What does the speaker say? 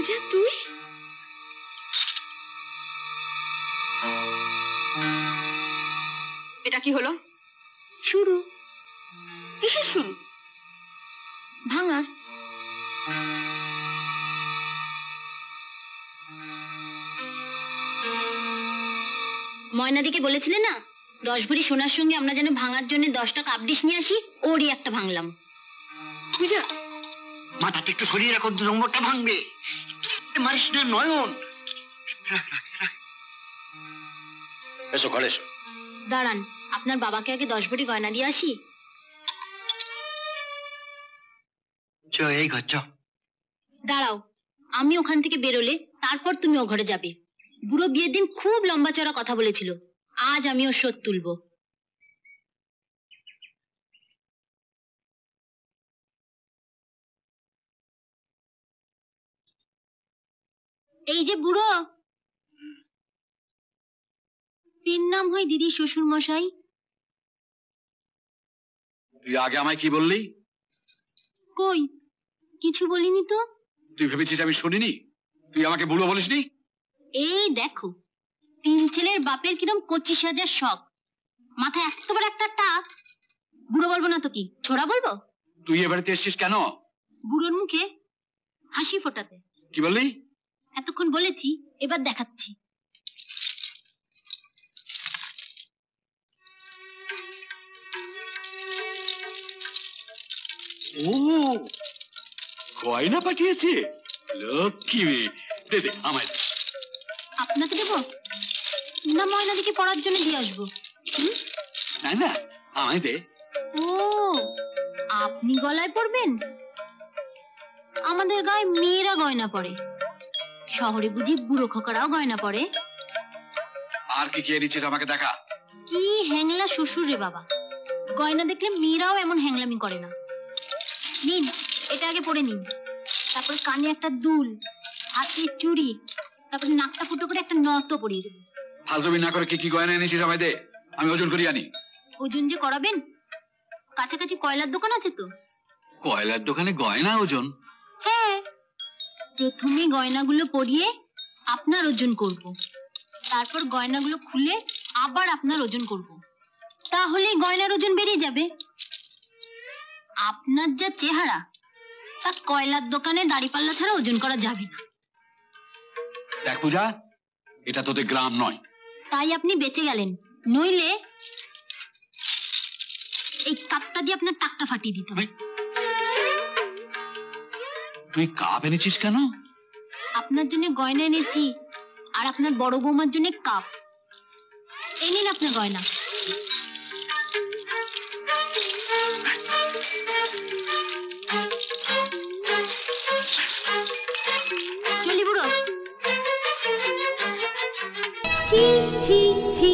পূজা তুই? এটা কি হলো? শুরু। কিসের শুরু? ভাঙার। ময়নাদিকে বলেছিলে না 10 ভরি সোনার সঙ্গে আমরা যেন ভাঙার জন্য 10টা কাপডিশ নিয়ে আসি, ওরই একটা ভাঙলাম। পূজা মাথাটা একটু সরিয়ে রাখো, 2 নম্বরটা ভাঙবে। মারিস না নয়ন। এসো ঘরে এসো। দাঁড়ান, আপনার বাবাকে আগে 10 ভরি গয়না দিয়ে আসি। এই ঘর চ। দাঁড়াও, আমি ওখান থেকে বেরোলে তারপর তুমি ও ঘরে যাবে। বুড়ো বিয়ের দিন খুব লম্বা চড়া কথা বলেছিল, আজ আমি ওর শোধ তুলবো। এই যে বুড়ো, তিন নাম হয় দিদি শ্বশুর মশাই। তুই আগে আমায় কি বললি? কই কিছু বলিনি তো। তুই ভেবেছিস আমি শুনিনি? তুই আমাকে বুড়ো বলিসনি? এই দেখো, 3 ছেলের বাপের কিরম 25,000 শখ, মাথায় এত বড় একটা টাক। বুড়ো বলবো না তো কি, ছোড়া বলবো? তুই এ বাড়িতে এসছিস কেন? বুড়োর মুখে হাসি ফোটাতে। কি বললি? এতক্ষণ বলেছি, এবার দেখাচ্ছি। ও গয়না পাঠিয়েছে, লক্ষ্মী মেয়ে। দে দে আমায় দে। আপনাকে দেবো না ময়নাদিকে পড়ার জন্য দিয়ে আসবো? না না, আমায় দে। ও আপনি গলায় পরবেন? আমাদের গায়ে মেয়েরা গয়না পরে, শহরে বুঝি বুড়ো খোকারাও গয়না পরে? আর কি কি এনেছিস আমাকে দেখা। কি হ্যাংলা শ্বশুর রে বাবা, গয়না দেখলে মেয়েরাও এমন হ্যাংলামি করে না। নিন, এটা আগে পরে নিন, তারপর কানে একটা দুল, হাতে চুড়ি, তারপর নাকটা ফুটো করে একটা নত পরিয়ে দেবেন। ফালতুমি না করে কি কি গয়না এনেছিস আমায় দে, আমি ওজন করি আনি। ওজন যে করাবেন, কাছাকাছি কয়লার দোকান আছে তো? কয়লার দোকানে গয়না ওজন? হ্যাঁ, প্রথমে গয়নাগুলো পরিয়ে আপনার ওজন করব, তারপর গয়নাগুলো খুলে আবার আপনার ওজন করব, তাহলে গয়নার ওজন বেরিয়ে যাবে। আপনার যা চেহারা, তা কয়লার দোকানে দাড়িপাল্লা ছাড়া ওজন করা যাবে না। দেখ পূজা, এটা তোদের গ্রাম নয়। তাই আপনি বেঁচে গেলেন, নইলে এই কাপটা দিয়ে আপনার টাকটা ফাটিয়ে দিতাম। তুই কাপ এনেছিস কেন? আপনার জন্য গয়না এনেছি, আর আপনার বড় বৌমার জন্য কাপ। এই নিন আপনার গয়না। চলি বুড়ো। ছি ছি ছি,